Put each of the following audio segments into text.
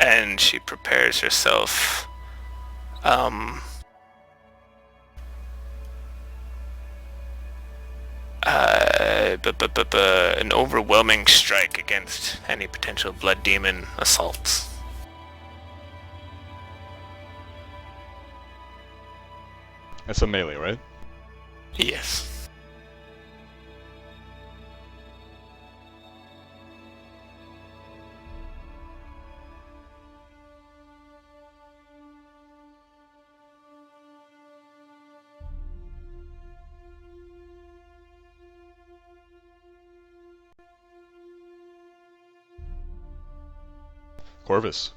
and she prepares herself an overwhelming strike against any potential blood demon assaults. That's a melee, right? Yes. Corvus.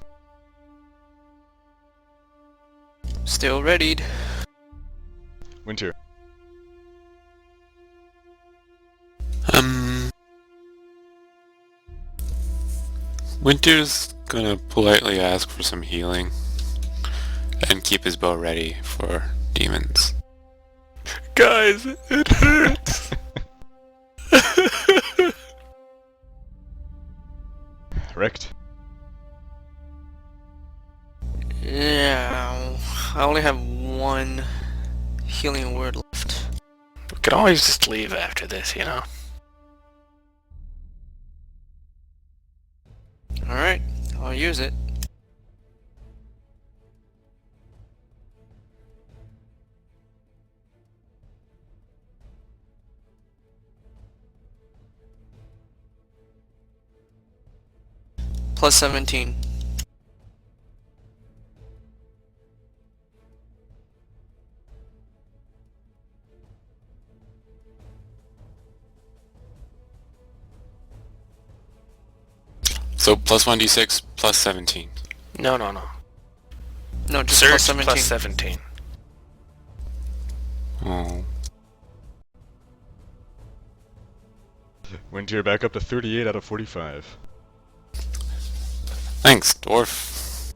Still readied. Winter. Winter's gonna politely ask for some healing and keep his bow ready for demons. Guys, it hurts. Wrecked. Yeah, I only have one healing word left. We could always just leave after this, you know? Alright, I'll use it. Plus 17. So plus 1d6 plus 17. No. No, just Surge plus 17. plus 17. Oh. Winter back up to 38 out of 45. Thanks, dwarf.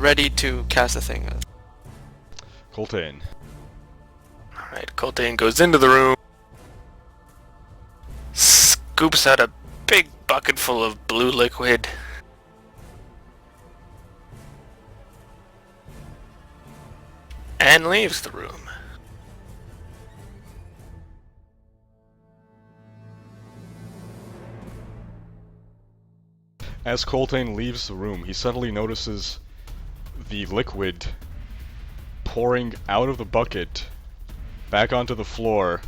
Ready to cast the thing. Coltaine. Alright, Coltaine goes into the room, scoops out a big bucket full of blue liquid, and leaves the room. As Coltaine leaves the room, he suddenly notices the liquid pouring out of the bucket back onto the floor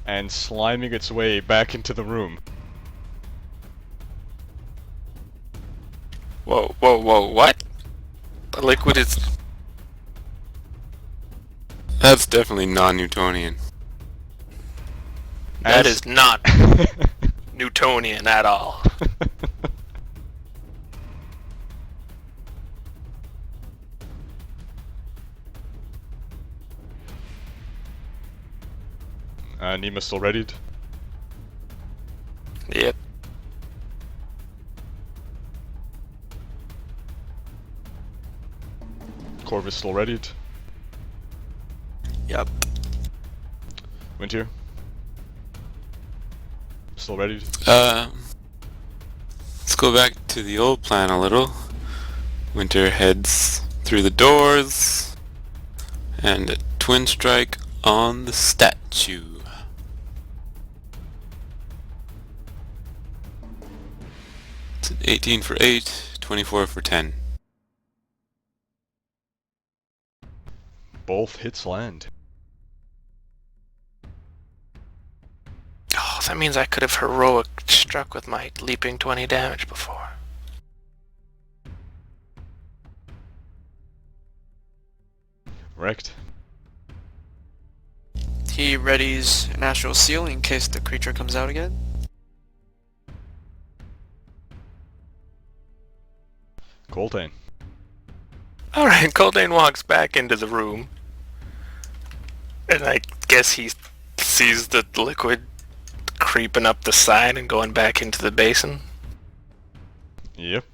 and sliming its way back into the room. Whoa, what? The liquid is... That's definitely non-Newtonian. That is not Newtonian at all. Nima still readied? Yep. Corvus still readied? Yep. Winter? Still readied? Let's go back to the old plan a little. Winter heads through the doors and a twin strike on the statue. It's an 18 for 8, 24 for 10. Both hits land. Oh, that means I could have heroic struck with my leaping 20 damage before. Wrecked. He readies an astral seal in case the creature comes out again. Coltaine. Alright, Coltaine walks back into the room. And I guess he sees the liquid creeping up the side and going back into the basin. Yep.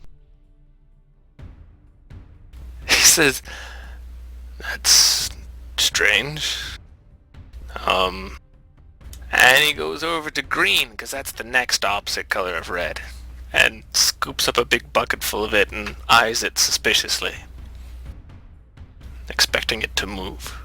He says, "That's strange. And he goes over to green, because that's the next opposite color of red, and scoops up a big bucket full of it and eyes it suspiciously, expecting it to move.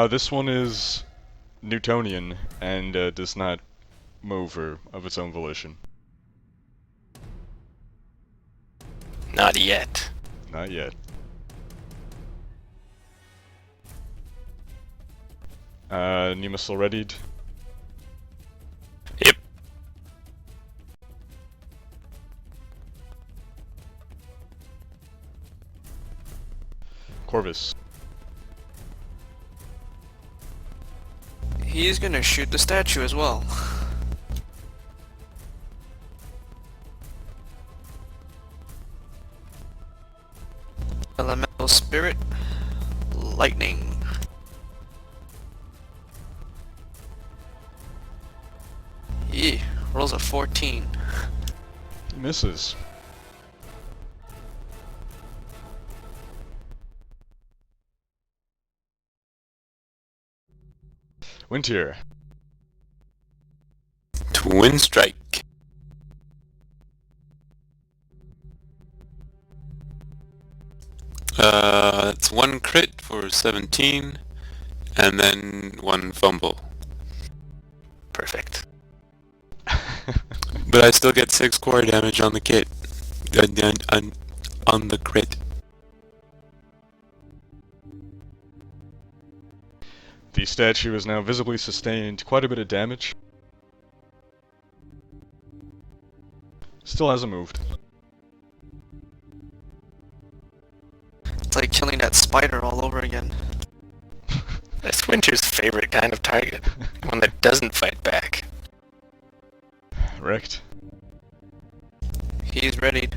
This one is Newtonian and does not move of its own volition. Not yet. Not yet. Nima still readied? Yep. Corvus. He's gonna shoot the statue as well. Elemental spirit, lightning. Yee, rolls a 14. He misses. Wintier. Twin strike. It's one crit for 17, and then one fumble. Perfect. But I still get 6 core damage on the kit. On the crit. The statue has now visibly sustained quite a bit of damage. Still hasn't moved. It's like killing that spider all over again. That's Winter's favorite kind of target. One that doesn't fight back. Wrecked. He's readied.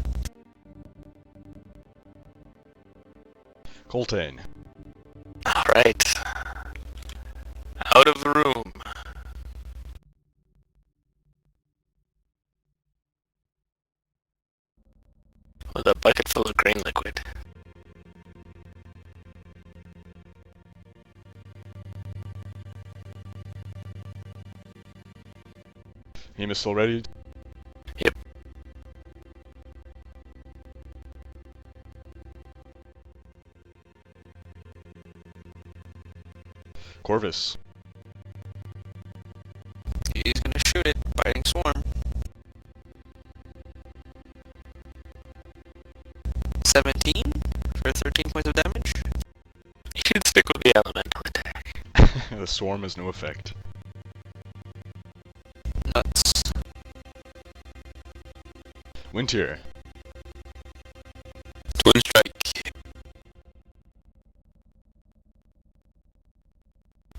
Coltaine. Alright. Out of the room. With a bucket full of green liquid. Nima still readied? Yep. Corvus. He's gonna shoot it. Biting swarm. 17 for 13 points of damage. You should stick with the elemental attack. The swarm has no effect. Nuts. Wintier. Twin strike.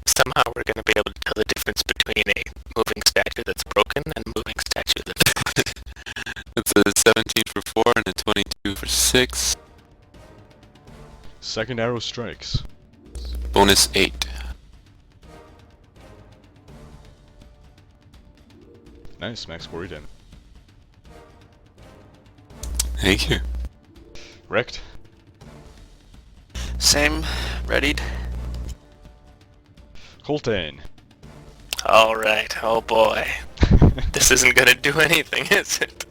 Somehow we're going to be able to tell the difference between a moving statue that's broken and a moving statue that's... It's a 17 for 4 and a 22 for 6. Second arrow strikes. Bonus 8. Nice, max quarry damage. Thank you. Wrecked. Same. Readied. Coltaine. Alright, oh boy. This isn't going to do anything, is it?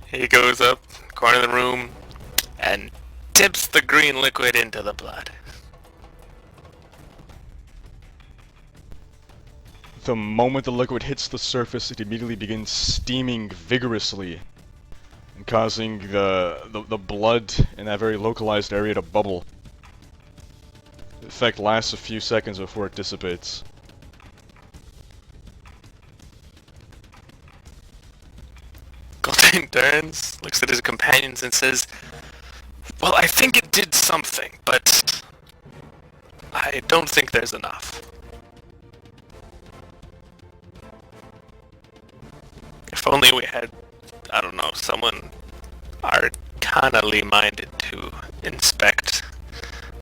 He goes up, corner of the room, and tips the green liquid into the blood. The moment the liquid hits the surface, it immediately begins steaming vigorously and causing the blood in that very localized area to bubble. The effect lasts a few seconds before it dissipates. Coltaine turns, looks at his companions and says, "Well, I think it did something, but I don't think there's enough. If only we had, I don't know, someone arcanally minded to inspect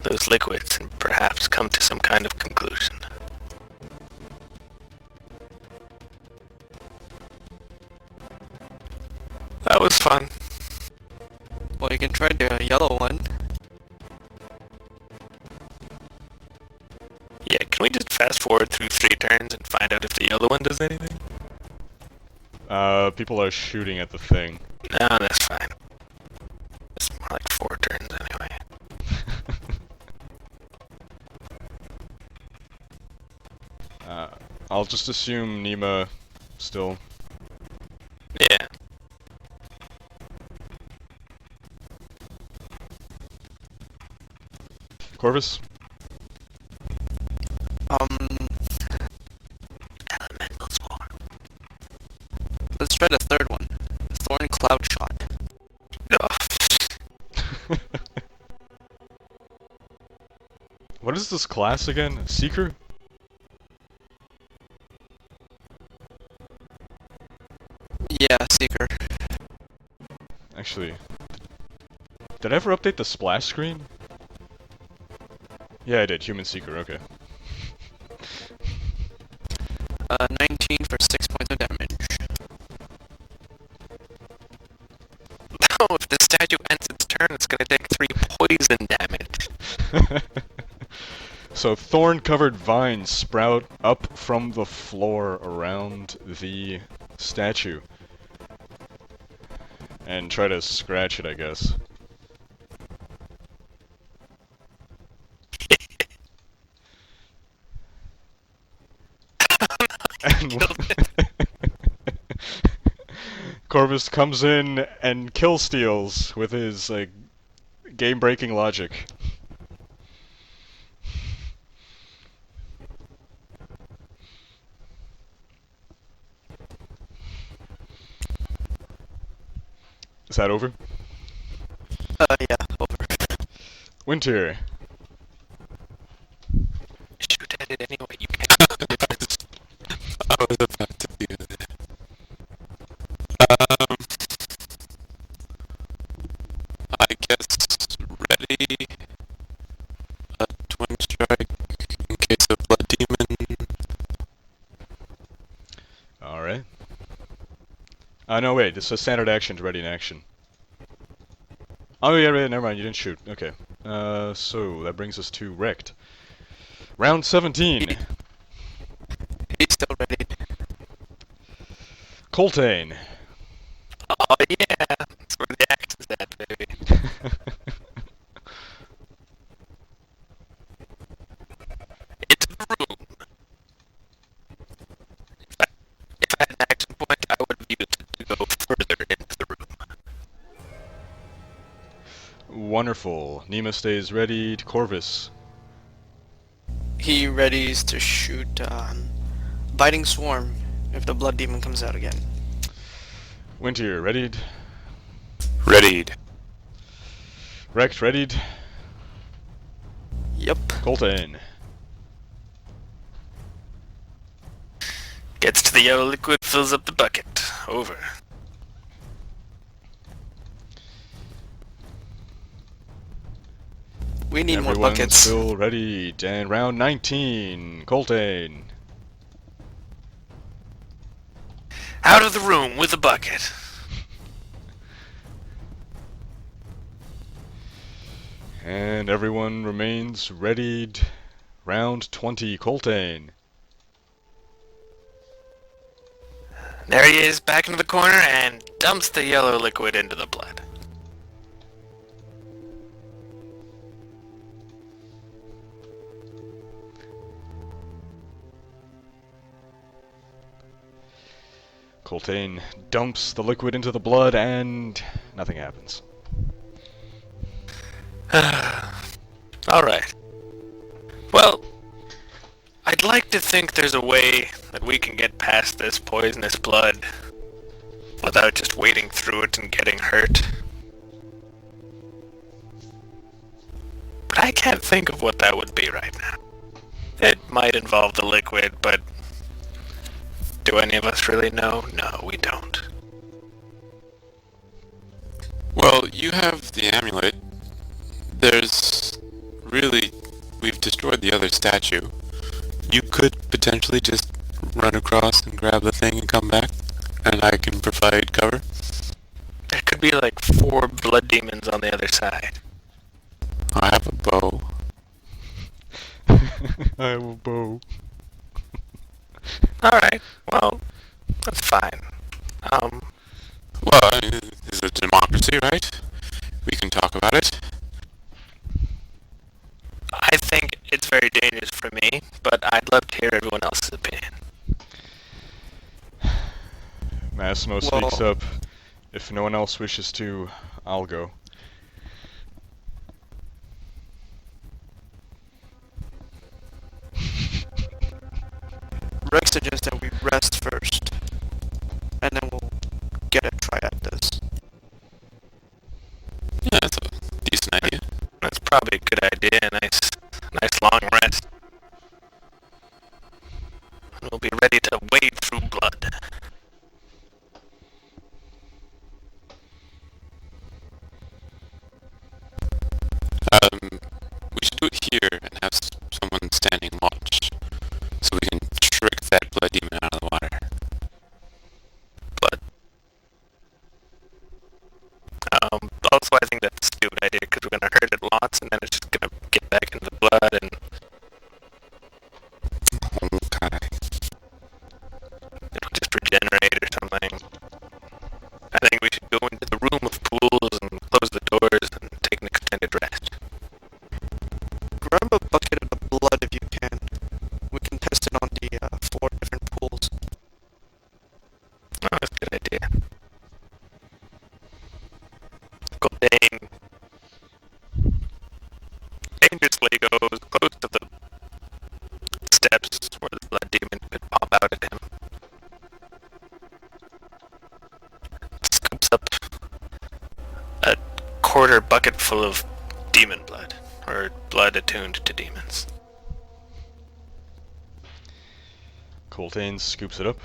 the those liquids and perhaps come to some kind of conclusion. That was fun. Well, you can try the yellow one. Yeah, can we just fast forward through 3 turns and find out if the yellow one does anything? People are shooting at the thing. No, that's fine. It's more like 4 turns anyway. I'll just assume Nima still. Yeah. Corvus? Elemental swarm. Let's try the third one. Thorn Cloud Shot. Oh, What is this class again? Seeker? Yeah, Seeker. Actually, did I ever update the splash screen? Yeah, I did. Human Seeker, okay. 19 for 6 points of damage. no, if the statue ends its turn, it's gonna take 3 poison damage. So thorn-covered vines sprout up from the floor around the statue. And try to scratch it, I guess. And Corvus comes in and kill steals with his like game-breaking logic. Is that over? Yeah, over. Winter. Shoot at it anyway, you can. I was about to do that. I guess ready. A twin strike in case of blood demon. Alright. No wait, this is standard actions ready in action. Oh yeah, never mind, you didn't shoot. Okay. So that brings us to wrecked. Round 17. He's still ready. Coltaine. Oh yeah, that's where the action's at, baby. Into the room. If I had an action point, I would have used it to go further into the room. Wonderful. Nima stays ready. Corvus. He readies to shoot Biting Swarm if the Blood Demon comes out again. Winter, readied. Readied. Wrecked, readied. Yep. Coltaine. Gets to the yellow liquid, fills up the bucket. Over. We need more Everyone's buckets. still ready. And round 19. Coltaine. Out of the room with a bucket. And everyone remains readied. Round 20. Coltaine. There he is, back into the corner, and dumps the yellow liquid into the blood. Coltaine dumps the liquid into the blood and nothing happens. Alright. Well, I'd like to think there's a way that we can get past this poisonous blood without just wading through it and getting hurt. But I can't think of what that would be right now. It might involve the liquid, but do any of us really know? No, we don't. Well, you have the amulet. There's really, we've destroyed the other statue. You could potentially just run across and grab the thing and come back, and I can provide cover. There could be like 4 blood demons on the other side. I have a bow. I have a bow. Alright, well, that's fine. Well, I mean, this is a democracy, right? We can talk about it. I think it's very dangerous for me, but I'd love to hear everyone else's opinion. Massimo speaks up. If no one else wishes to, I'll go. Rex suggests that we rest first, and then we'll get a try at this. Yeah, that's a decent idea. That's probably a good idea. Nice long rest. We'll be ready to wade through blood. We should do it here and have someone standing watch, so we can trick that blood demon out of the water. Blood. Also, I think that's a stupid idea because we're gonna hurt it lots, and then it's just gonna get back into the blood, and Okay. it'll just regenerate or something. I think we should go into the room of pools and close the doors and take an extended rest. Grab a bucket of the blood if you can. We can test it on the 4 different pools. Oh, that's a good idea. Coltaine dangerously goes close to the steps where the blood demon could pop out at him. Scoops up a quarter bucket full of demon blood, or blood attuned to demons. Coltaine scoops it up.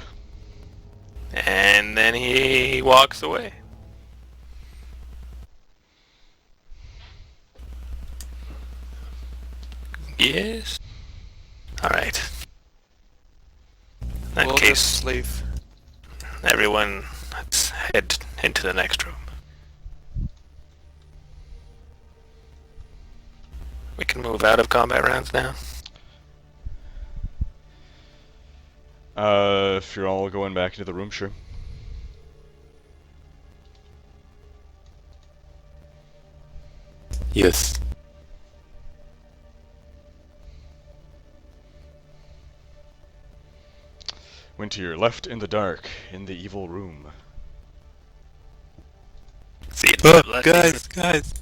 And then he walks away. Yes? Alright. In that We'll case, just leave. everyone, let's head into the next room. We can move out of combat rounds now. If you're all going back into the room, sure. Yes. Went to your left in the dark, in the evil room. See, it's the blood demon. Guys!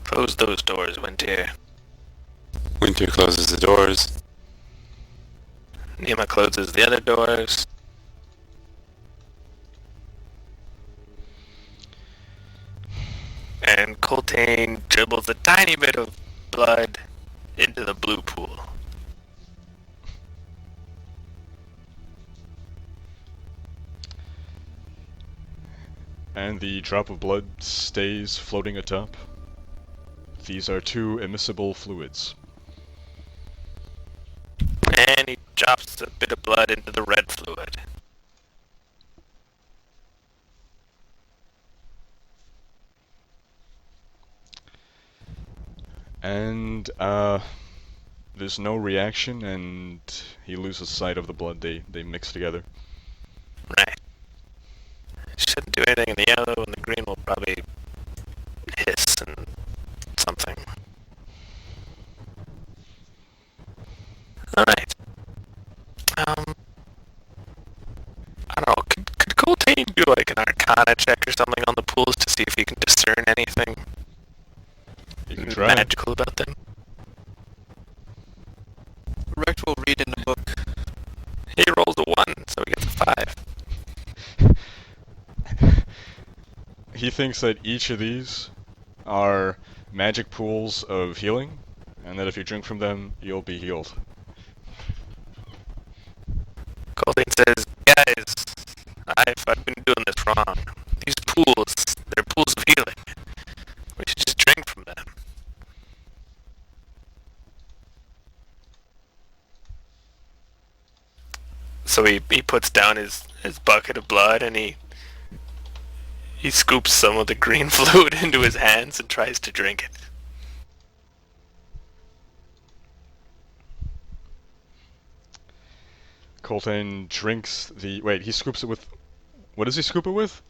Close those doors, Winter. Winter closes the doors. Nima closes the other doors. And Coltaine dribbles a tiny bit of blood into the blue pool. And the drop of blood stays floating atop. These are 2 immiscible fluids. And he drops a bit of blood into the red fluid. And, there's no reaction, and he loses sight of the blood. They mix together. Right. Shouldn't do anything in the yellow, and the green will probably hiss and something. Alright. I don't know, could Coltaine do like an arcana check or something on the pools to see if he can discern anything You can try. magical about them? Rex will read in the book. He rolls a 1, so he gets a 5. He thinks that each of these are magic pools of healing, and that if you drink from them, you'll be healed. Coltaine says, guys, I've been doing this wrong. These pools, they're pools of So he puts down his bucket of blood and he scoops some of the green fluid into his hands and tries to drink it. Coltaine drinks the... Wait, he scoops it with... What does he scoop it with?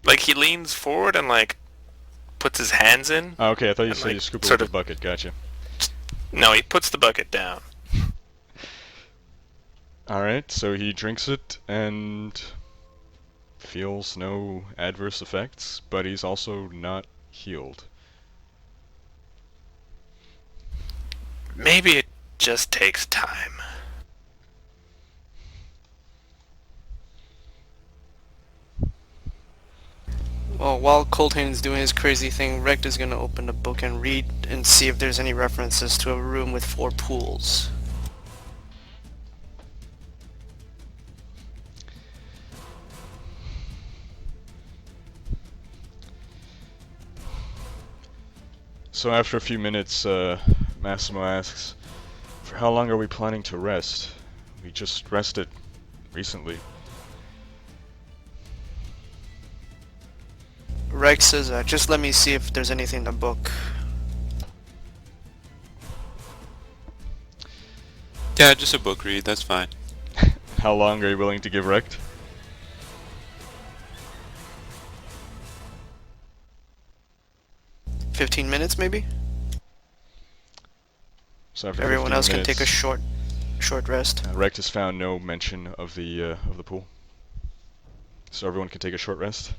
Like he leans forward and like puts his hands in. Oh, okay, I thought you And, said like, you scoop it sort with of- a bucket. Gotcha. No, he puts the bucket down. Alright, so he drinks it and feels no adverse effects, but he's also not healed. Maybe it just takes time. Well, while Coltaine's doing his crazy thing, Rect is gonna open the book and read and see if there's any references to a room with 4 pools. So after a few minutes, Massimo asks, "For how long are we planning to rest? We just rested recently." Rect says, just let me see if there's anything in the book. Yeah, just a book read, that's fine. How long are you willing to give Rect? "15 minutes, maybe? So after Everyone 15 else can take a minutes, short rest." Rect has found no mention of the pool. So everyone can take a short rest.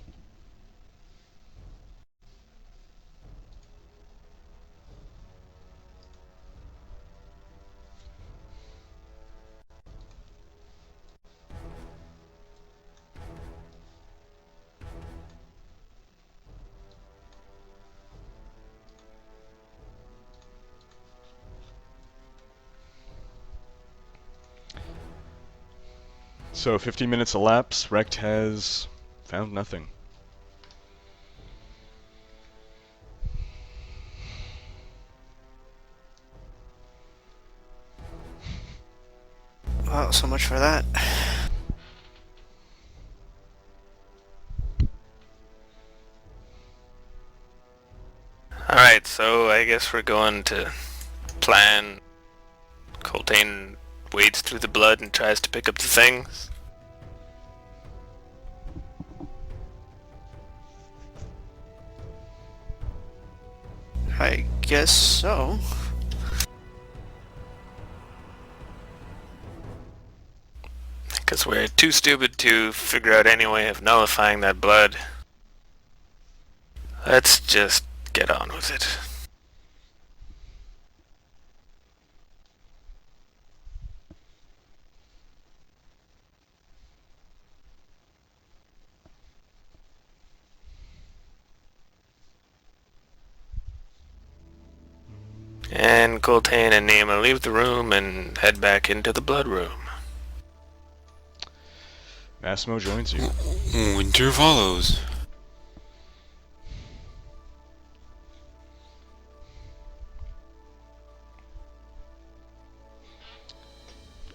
So 15 minutes elapse, Rect has found nothing. Well, so much for that. Alright, so I guess we're going to plan. Coltaine wades through the blood and tries to pick up the things. I guess so. Because we're too stupid to figure out any way of nullifying that blood. Let's just get on with it. And Coltaine and Nema leave the room and head back into the blood room. Massimo joins you. Winter follows.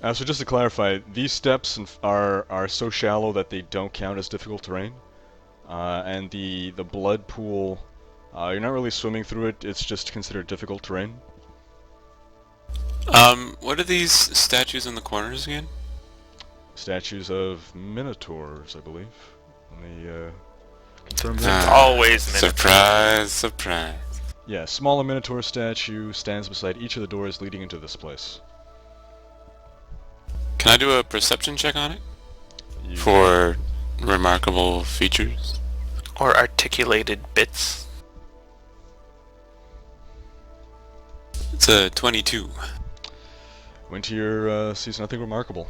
So just to clarify, these steps are so shallow that they don't count as difficult terrain, and the blood pool, you're not really swimming through it. It's just considered difficult terrain. What are these statues in the corners again? Statues of minotaurs, I believe. Let me confirm that. Always Minotaur. Surprise, surprise. Yeah, smaller minotaur statue stands beside each of the doors leading into this place. Can I do a perception check on it? You- For remarkable features? Or articulated bits. It's a 22. Wintier sees nothing remarkable.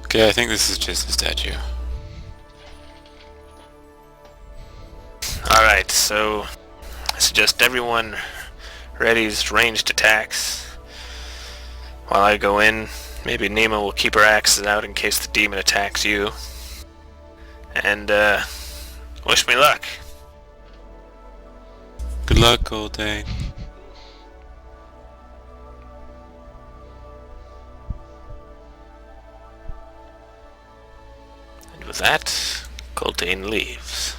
Okay, I think this is just a statue. Alright, so I suggest everyone readies ranged attacks. While I go in, maybe Nema will keep her axes out in case the demon attacks you. And, wish me luck. Good luck, Coltaine. that, Coltaine leaves.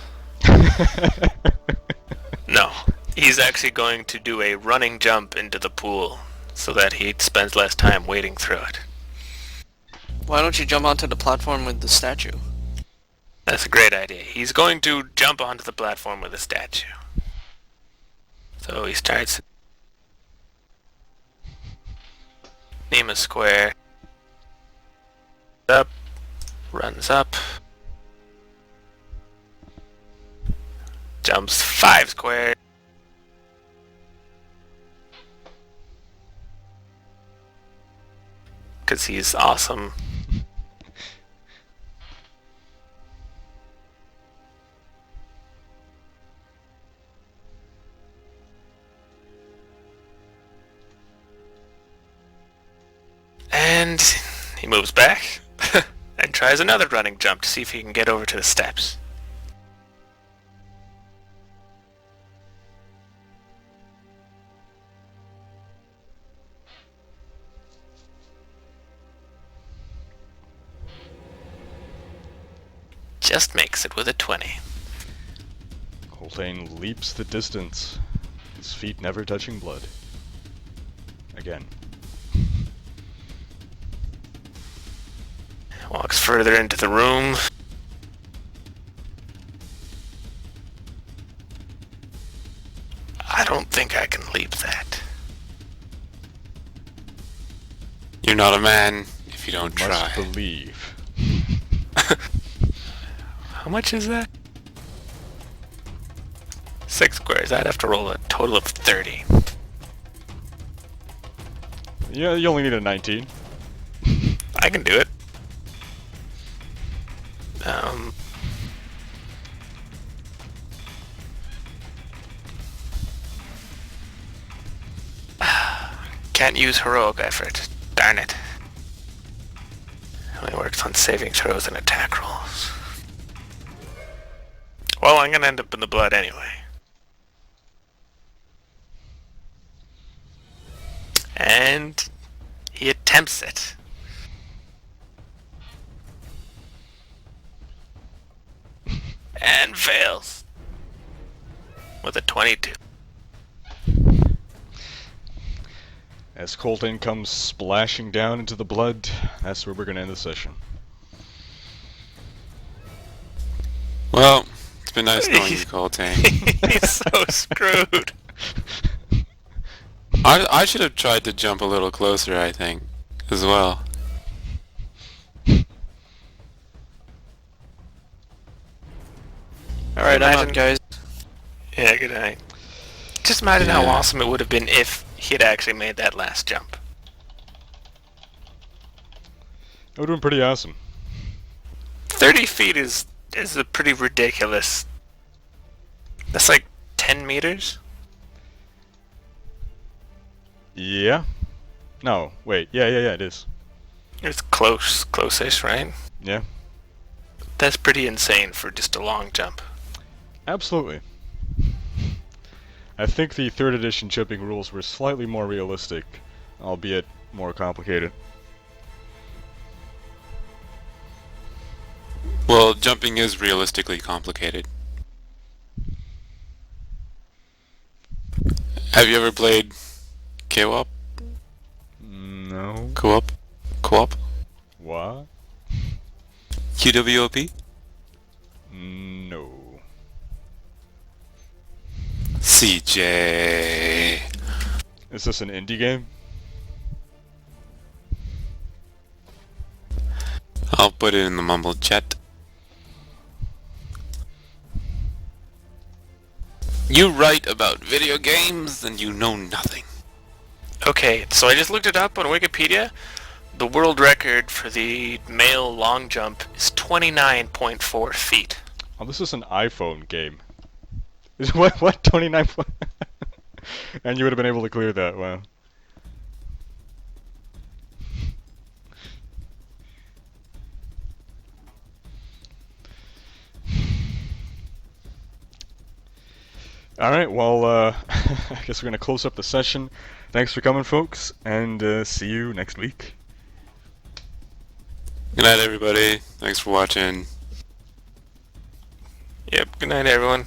No, he's actually going to do a running jump into the pool so that he spends less time wading through it. Why don't you jump onto the platform with the statue? That's a great idea. He's going to jump onto the platform with the statue. So he starts Nema square. Up, runs up, jumps 5 squares. Because he's awesome. And he moves back and tries another running jump to see if he can get over to the steps. Just makes it with a 20. Coltaine leaps the distance, his feet never touching blood. Again. Walks further into the room. I don't think I can leap that. You're not a man if you don't Must try. believe. How much is that? 6 squares. I'd have to roll a total of 30. Yeah, you only need a 19. I can do it. Can't use heroic effort. Darn it. Only works on saving throws and attack rolls. Well, I'm gonna end up in the blood anyway. And he attempts it. And fails. With a 22. As Coltaine comes splashing down into the blood, that's where we're going to end the session. Well, it's been nice knowing you, Coltaine. He's so screwed. I should have tried to jump a little closer, I think, as well. Alright, I'm Imagine- out, guys. Yeah, good night. Just imagine how Yeah. awesome it would have been if he had actually made that last jump. That would have been pretty awesome. 30 feet is a pretty ridiculous... That's like 10 meters? Yeah? No, wait. Yeah, it is. It's close-ish, right? Yeah. That's pretty insane for just a long jump. Absolutely. I think the 3rd edition chipping rules were slightly more realistic, albeit more complicated. Well, jumping is realistically complicated. Have you ever played co-op? No. Co-op? Co-op? What? QWOP? No. CJ. Is this an indie game? I'll put it in the mumbled chat. You write about video games and you know nothing. Okay, so I just looked it up on Wikipedia. The world record for the male long jump is 29.4 feet. Oh, this is an iPhone game. Is what 29? And you would have been able to clear that. Wow. Alright, well, I guess we're going to close up the session. Thanks for coming, folks, and see you next week. Good night, everybody. Thanks for watching. Yep, good night everyone.